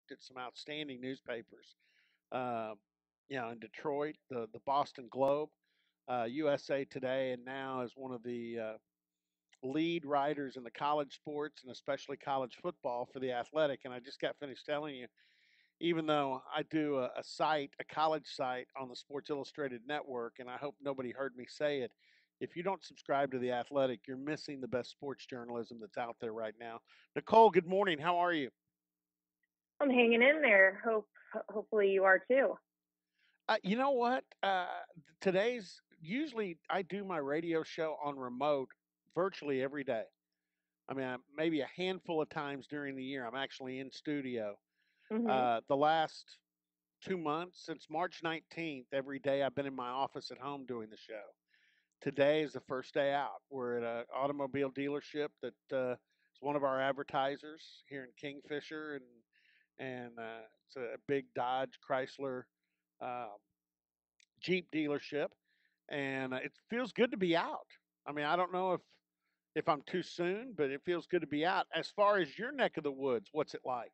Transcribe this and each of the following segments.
worked at some outstanding newspapers. Uh, in Detroit, the Boston Globe, USA Today, and now is one of the lead writers in the college sports and especially college football for the Athletic. And I just got finished telling you, even though I do a site, a college site on the Sports Illustrated network, and I hope nobody heard me say it. If you don't subscribe to the Athletic, you're missing the best sports journalism that's out there right now. Nicole, good morning. How are you? I'm hanging in there. Hopefully you are too. You know what? Today's usually I do my radio show on remote virtually every day. I mean, maybe a handful of times during the year, I'm actually in studio. Mhm. The last 2 months, since March 19th, every day I've been in my office at home doing the show. Today is the first day out. We're at an automobile dealership that is one of our advertisers here in Kingfisher, and it's a big Dodge Chrysler um, Jeep dealership, and it feels good to be out. I mean, I don't know if I'm too soon, but it feels good to be out. As far as your neck of the woods, what's it like?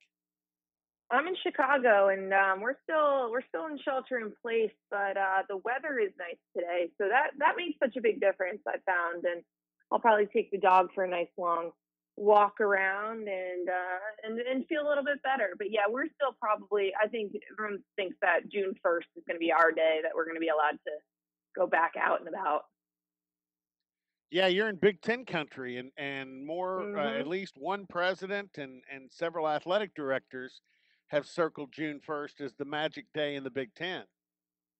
I'm in Chicago, and we're still in shelter in place, but the weather is nice today, so that makes such a big difference. I found, and I'll probably take the dog for a nice long walk around and feel a little bit better. But yeah, we're still probably. I think everyone thinks that June 1st is going to be our day that we're going to be allowed to go back out and about. Yeah, you're in Big Ten country, and more at Mhm. least one president and several athletic directors have circled June 1st as the magic day in the Big Ten.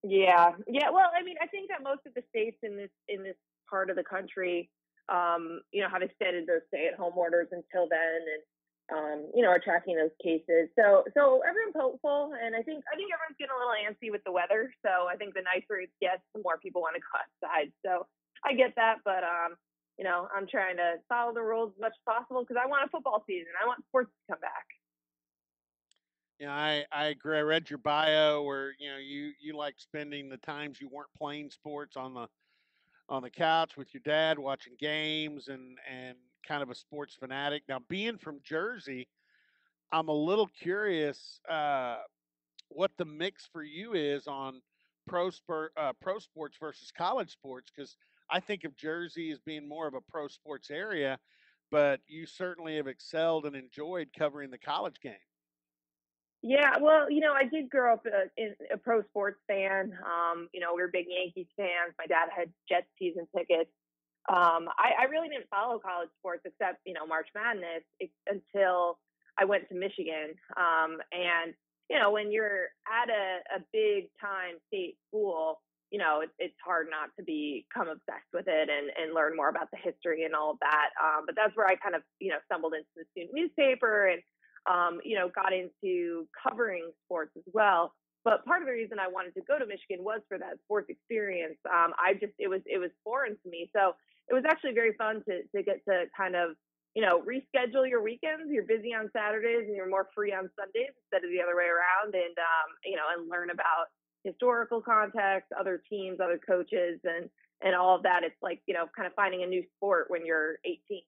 Yeah, yeah. Well, I mean, I think that most of the states in this part of the country, have extended those stay-at-home orders until then, and are tracking those cases. So everyone's hopeful, and I think everyone's getting a little antsy with the weather. So I think the nicer it gets, the more people want to go outside. So I get that, but I'm trying to follow the rules as much as possible because I want a football season. I want sports to come back. Yeah, I agree. I read your bio where you like spending the times you weren't playing sports on the couch with your dad watching games and kind of a sports fanatic. Now, being from Jersey, I'm a little curious what the mix for you is on pro sports versus college sports, because I think of Jersey as being more of a pro sports area, but you certainly have excelled and enjoyed covering the college game. Yeah, well, I did grow up a pro sports fan. We were big Yankees fans. My dad had Jets season tickets. I really didn't follow college sports except, March Madness until I went to Michigan. And, when you're at a big time state school, it's hard not to become obsessed with it and learn more about the history and all of that. But that's where I kind of, stumbled into the student newspaper and got into covering sports as well. But part of the reason I wanted to go to Michigan was for that sports experience. It was foreign to me, so it was actually very fun to get to kind of reschedule your weekends. You're busy on Saturdays and you're more free on Sundays instead of the other way around, and learn about historical context, other teams, other coaches, and all of that. It's like kind of finding a new sport when you're 18.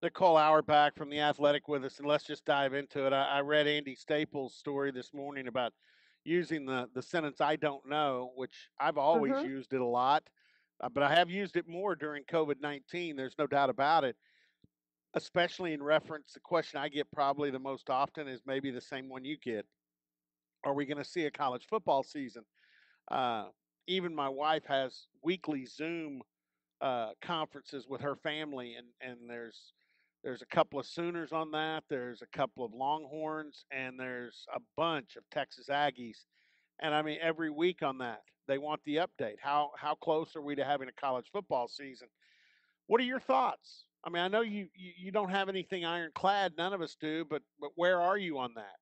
Nicole Auerbach from The Athletic with us, and let's just dive into it. I read Andy Staples' story this morning about using the sentence "I don't know," which I've always Hmm. used it a lot, but I have used it more during COVID-19. There's no doubt about it, especially in reference. The question I get probably the most often is maybe the same one you get: are we going to see a college football season? Uh, Even my wife has weekly Zoom conferences with her family, and there's a couple of Sooners on that. There's a couple of Longhorns, and there's a bunch of Texas Aggies. And I mean, every week on that, they want the update. How close are we to having a college football season? What are your thoughts? I mean, I know you don't have anything ironclad. None of us do, but where are you on that?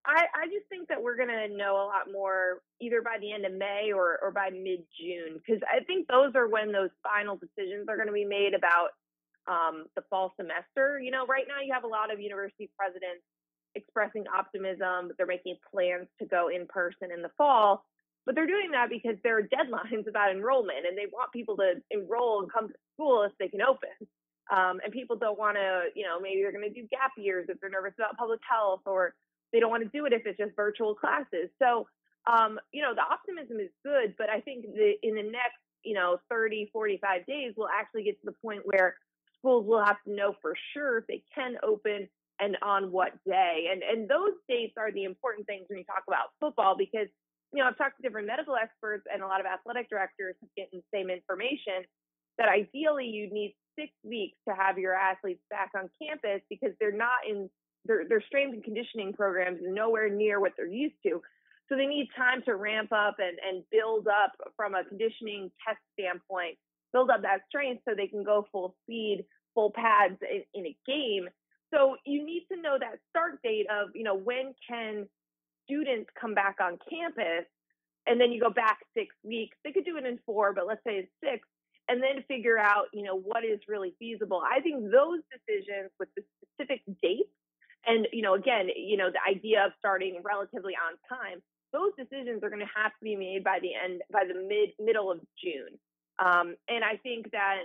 I just think that we're going to know a lot more either by the end of May or by mid June, because I think those are when those final decisions are going to be made about the fall semester. Right now you have a lot of university presidents expressing optimism that they're making plans to go in person in the fall, but they're doing that because there are deadlines about enrollment and they want people to enroll and come to school if they can open. And people don't want to, maybe they're going to do gap years if they're nervous about public health, or they don't want to do it if it's just virtual classes. So, the optimism is good, but I think in the next, 30, 45 days, we'll actually get to the point where schools will have to know for sure if they can open and on what day. And those dates are the important things when you talk about football, because, I've talked to different medical experts and a lot of athletic directors have gotten the same information, that ideally you need 6 weeks to have your athletes back on campus, because they're not in their strength and conditioning programs is nowhere near what they're used to. So they need time to ramp up and build up from a conditioning test standpoint, build up that strength so they can go full speed, full pads in a game. So you need to know that start date of, when can students come back on campus, and then you go back 6 weeks. They could do it in 4, but let's say it's 6, and then figure out, what is really feasible. I think those decisions with the specific dates and, again, the idea of starting relatively on time, those decisions are going to have to be made by the middle of June. And I think that,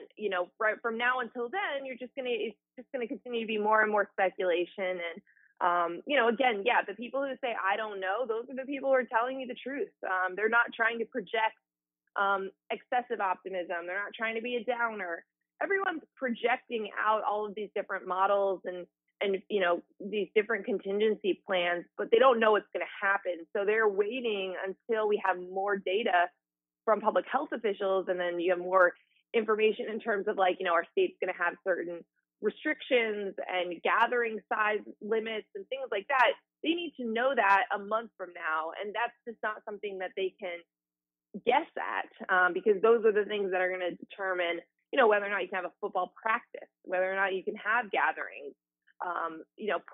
right from now until then, it's just going to continue to be more and more speculation. And, again, yeah, the people who say, I don't know, those are the people who are telling you the truth. They're not trying to project excessive optimism. They're not trying to be a downer. Everyone's projecting out all of these different models and these different contingency plans, but they don't know what's going to happen. So they're waiting until we have more data from public health officials, and then you have more information in terms of our state's going to have certain restrictions and gathering size limits and things like that. They need to know that a month from now, and that's just not something that they can guess at, because those are the things that are going to determine, whether or not you can have a football practice, whether or not you can have gatherings,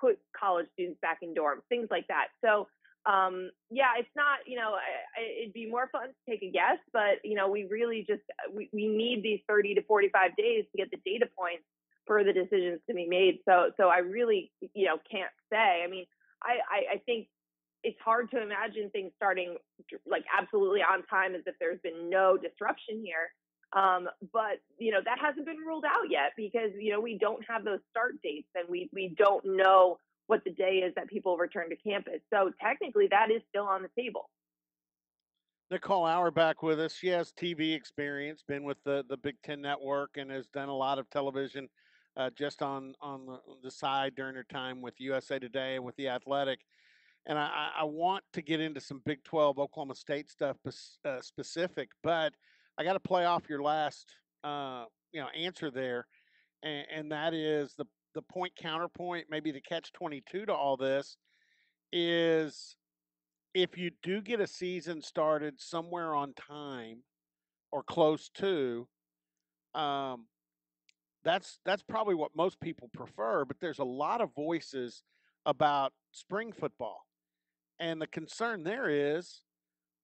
put college students back in dorms, things like that. So, it's not, it'd be more fun to take a guess, but, we really just, we need these 30 to 45 days to get the data points for the decisions to be made. So I really, can't say. I mean, I think it's hard to imagine things starting absolutely on time as if there's been no disruption here. But, that hasn't been ruled out yet, because, we don't have those start dates, and we don't know what the day is that people return to campus. So technically that is still on the table. Nicole Auerbach with us. She has TV experience, been with the Big Ten Network, and has done a lot of television just on the side during her time with USA Today and with The Athletic. And I want to get into some Big 12 Oklahoma State stuff specific, but I got to play off your last answer there, and that is the point counterpoint, maybe the catch 22 to all this is, if you do get a season started somewhere on time or close to, um, that's probably what most people prefer. But there's a lot of voices about spring football, and the concern there is,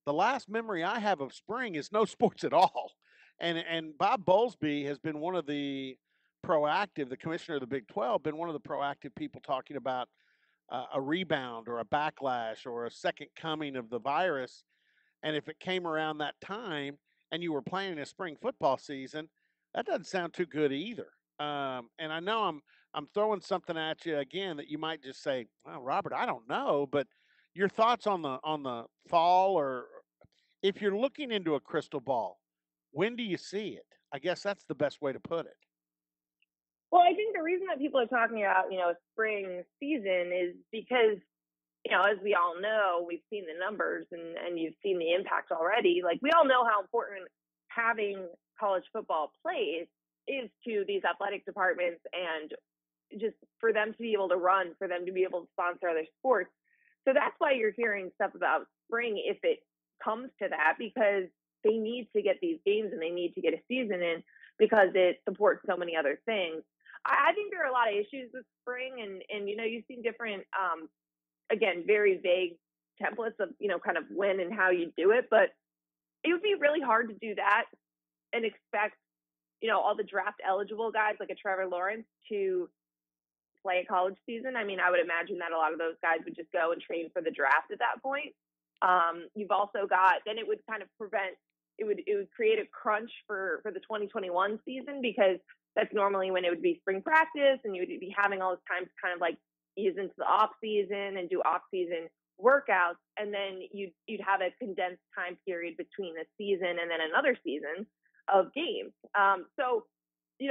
the last memory I have of spring is no sports at all. And Bob Bowlesby has been one of the the commissioner of the Big 12, been one of the proactive people talking about a rebound or a backlash or a second coming of the virus. And if it came around that time and you were planning a spring football season, that doesn't sound too good either. And I know I'm throwing something at you again that you might just say, "Well, Robert, I don't know," but your thoughts on the fall, or if you're looking into a crystal ball, when do you see it? I guess that's the best way to put it. Well, I think the reason that people are talking about, spring season is because, as we all know, we've seen the numbers and you've seen the impact already. Like, we all know how important having college football plays is to these athletic departments, and just for them to be able to run, for them to be able to sponsor other sports. So that's why you're hearing stuff about spring, if it comes to that, because they need to get these games and they need to get a season in, because it supports so many other things. I think there are a lot of issues with spring, and you've seen different, again, very vague templates of, kind of when and how you do it, but it would be really hard to do that and expect, all the draft eligible guys like a Trevor Lawrence to play a college season. I mean, I would imagine that a lot of those guys would just go and train for the draft at that point. You've also got, then it would kind of prevent, it would create a crunch for the 2021 season, because That's normally when it would be spring practice, and you would be having all this time to kind of like ease into the off season and do off season workouts, and then you'd have a condensed time period between the season and then another season of games. So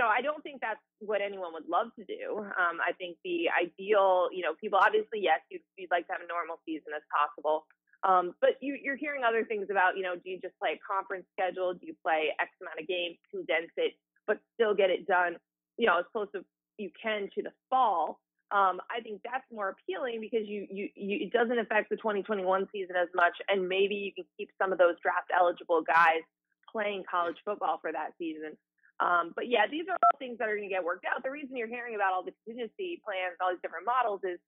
I don't think that's what anyone would love to do. I think the ideal, people obviously, yes, you'd like to have a normal season as possible. But you're hearing other things about, do you just play a conference schedule? Do you play X amount of games, condense it, but still get it done, as close as you can to the fall? I think that's more appealing because it doesn't affect the 2021 season as much, and maybe you can keep some of those draft eligible guys playing college football for that season. But yeah, these are all things that are going to get worked out. The reason you're hearing about all the contingency plans, all these different models, is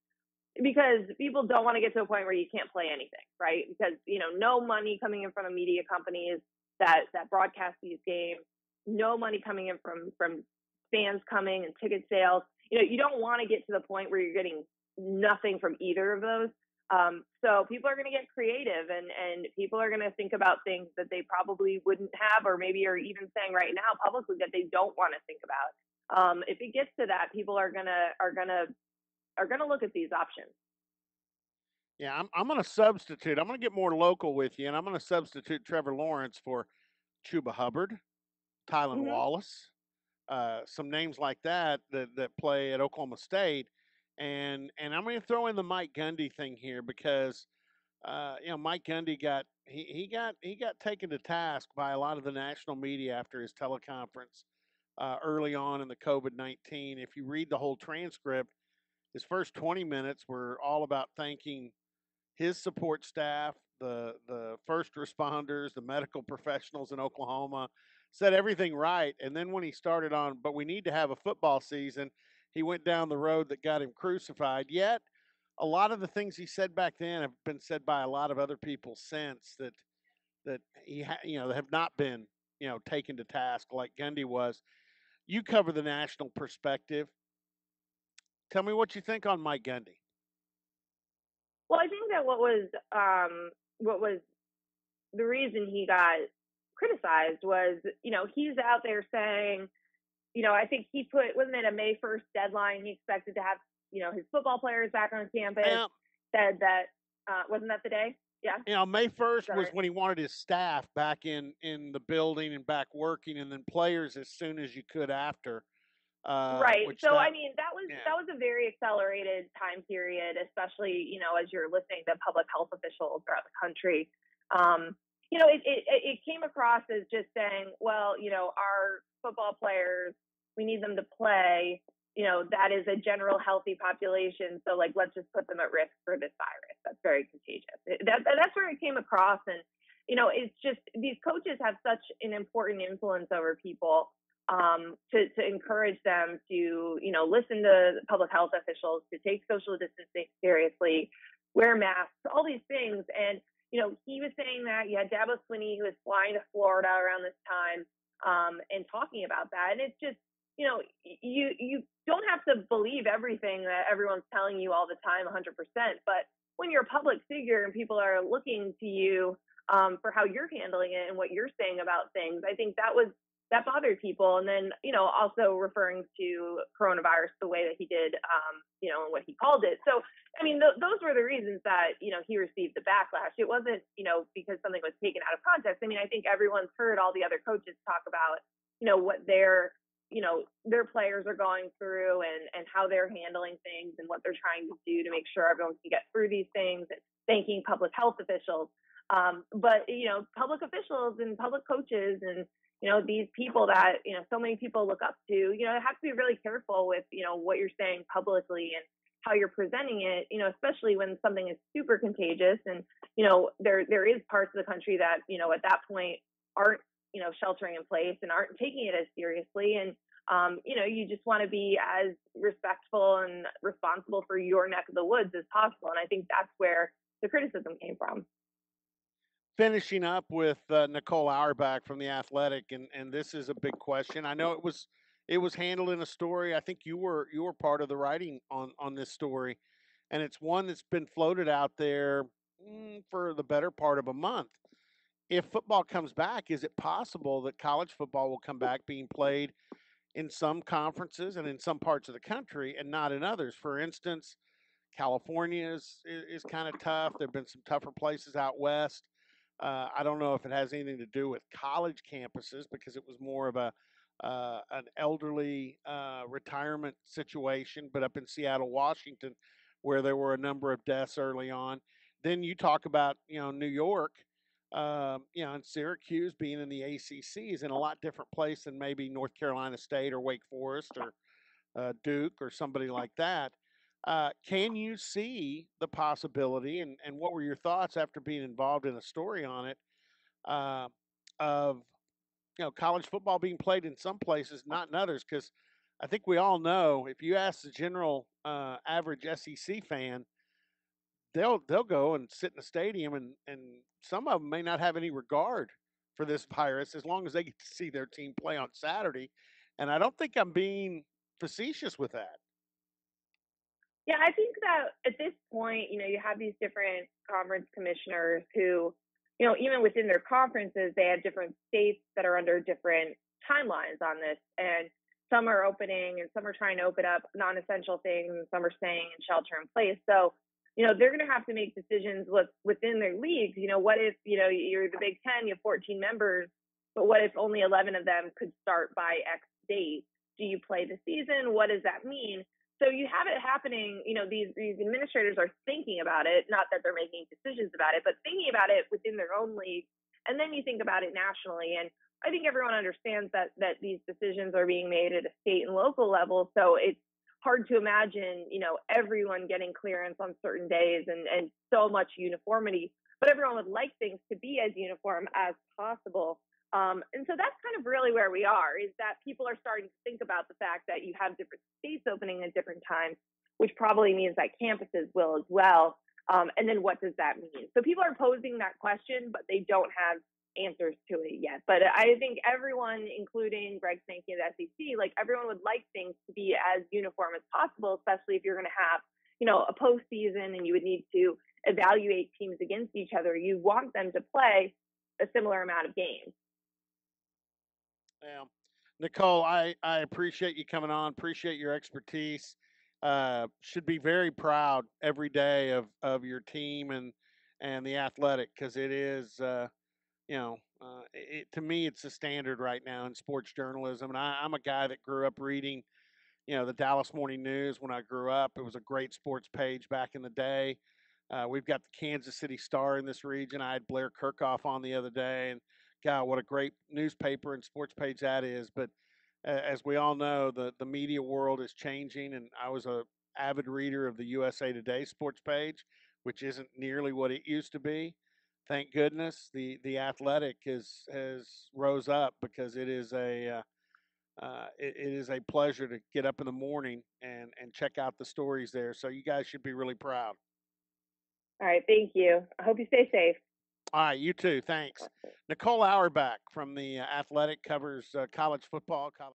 because people don't want to get to a point where you can't play anything, right? Because no money coming in from the media companies that broadcast these games, no money coming in from fans coming and ticket sales. You don't want to get to the point where you're getting nothing from either of those. So people are going to get creative, and people are going to think about things that they probably wouldn't have, or maybe are even saying right now publicly that they don't want to think about. If it gets to that, people are gonna look at these options. Yeah, I'm going to substitute. I'm going to get more local with you, and I'm going to substitute Trevor Lawrence for Chuba Hubbard, Tylan Hmm. Wallace, some names like that play at Oklahoma State, and I'm going to throw in the Mike Gundy thing here because Mike Gundy got taken to task by a lot of the national media after his teleconference early on in the COVID-19. If you read the whole transcript, his first 20 minutes were all about thanking his support staff, the first responders, the medical professionals in Oklahoma, said everything right. And then when he started on, but we need to have a football season, he went down the road that got him crucified. Yet, a lot of the things he said back then have been said by a lot of other people since that have not been taken to task like Gundy was. You cover the national perspective. Tell me what you think on Mike Gundy. Well, I think that what was the reason he got criticized was, he's out there saying, I think he put, wasn't it a May 1st deadline? He expected to have, his football players back on campus. Yeah, Said that, wasn't that the day? Yeah. May Is 1st that was right? when he wanted his staff back in the building and back working, and then players as soon as you could after. Right. Which So that I mean, that was yeah that was a very accelerated time period, especially as you're listening to public health officials throughout the country. Um, it came across as just saying, well, our football players, we need them to play. That is a general healthy population, so like let's just put them at risk for this virus that's very contagious. That's where it came across, and it's just these coaches have such an important influence over people, to encourage them to, listen to public health officials, to take social distancing seriously, wear masks, all these things. And, he was saying that you had Dabo Swinney, who was flying to Florida around this time, and talking about that. And it's just, you don't have to believe everything that everyone's telling you all the time 100%. But when you're a public figure and people are looking to you, for how you're handling it and what you're saying about things, I think that bothered people. And then, also referring to coronavirus the way that he did, and what he called it. So, I mean, those were the reasons that, he received the backlash. It wasn't, because something was taken out of context. I mean, I think everyone's heard all the other coaches talk about, what their players are going through, and how they're handling things and what they're trying to do to make sure everyone can get through these things, and thanking public health officials. But, public officials and public coaches and, these people that, so many people look up to, have to be really careful with, what you're saying publicly and how you're presenting it, especially when something is super contagious. And, there is parts of the country that, at that point aren't, sheltering in place and aren't taking it as seriously. And, you just want to be as respectful and responsible for your neck of the woods as possible. And I think that's where the criticism came from. finishing up with Nicole Auerbach from the Athletic, and this is a big question. I know it was handled in a story. I think you were part of the writing on this story, and it's one that's been floated out there for the better part of a month. If football comes back, is it possible that college football will come back being played in some conferences and in some parts of the country and not in others. For instance, California is kind of tough. There have been some tougher places out west. I don't know if it has anything to do with college campuses because it was more of a an elderly retirement situation, but up in Seattle, Washington, where there were a number of deaths early on. Then you talk about New York, and Syracuse being in the ACC is in a lot different place than maybe North Carolina State or Wake Forest or Duke or somebody like that. Can you see the possibility, and what were your thoughts after being involved in a story on it, uh, of college football being played in some places, not in others? Because I think we all know if you ask the general average SEC fan, they'll go and sit in the stadium, and some of them may not have any regard for this virus as long as they get to see their team play on Saturday. And I don't think I'm being facetious with that. Yeah, I think that at this point, you have these different conference commissioners who, even within their conferences, they have different states that are under different timelines on this. And some are opening and some are trying to open up non essential things, and some are staying in shelter in place. So, they're going to have to make decisions within their leagues. What if, you're the Big Ten, you have 14 members, but what if only 11 of them could start by X date? Do you play the season? What does that mean? So you have it happening, these administrators are thinking about it, not that they're making decisions about it, but thinking about it within their own league. And then you think about it nationally. And I think everyone understands that these decisions are being made at a state and local level. So it's hard to imagine, everyone getting clearance on certain days and so much uniformity. But everyone would like things to be as uniform as possible. And so that's kind of really where we are, is that people are starting to think about the fact that you have different states opening at different times, which probably means that campuses will as well. And then what does that mean? So people are posing that question, but they don't have answers to it yet. But I think everyone, including Greg Sankey at SEC, like everyone would like things to be as uniform as possible, especially if you're going to have, a postseason and you would need to evaluate teams against each other. You want them to play a similar amount of games. Yeah. Nicole, I appreciate you coming on, appreciate your expertise. Should be very proud every day of your team and the athletic because it is, to me, it's the standard right now in sports journalism. And I'm a guy that grew up reading, the Dallas Morning News when I grew up. It was a great sports page back in the day. We've got the Kansas City Star in this region. I had Blair Kirkhoff on the other day, and God, what a great newspaper and sports page that is. But as we all know, the media world is changing, and I was a avid reader of the USA Today sports page, which isn't nearly what it used to be. Thank goodness the Athletic has rose up because it is a pleasure to get up in the morning and check out the stories there. So you guys should be really proud. All right. Thank you. I hope you stay safe. All right, you too. Thanks. Nicole Auerbach from the Athletic covers college football. College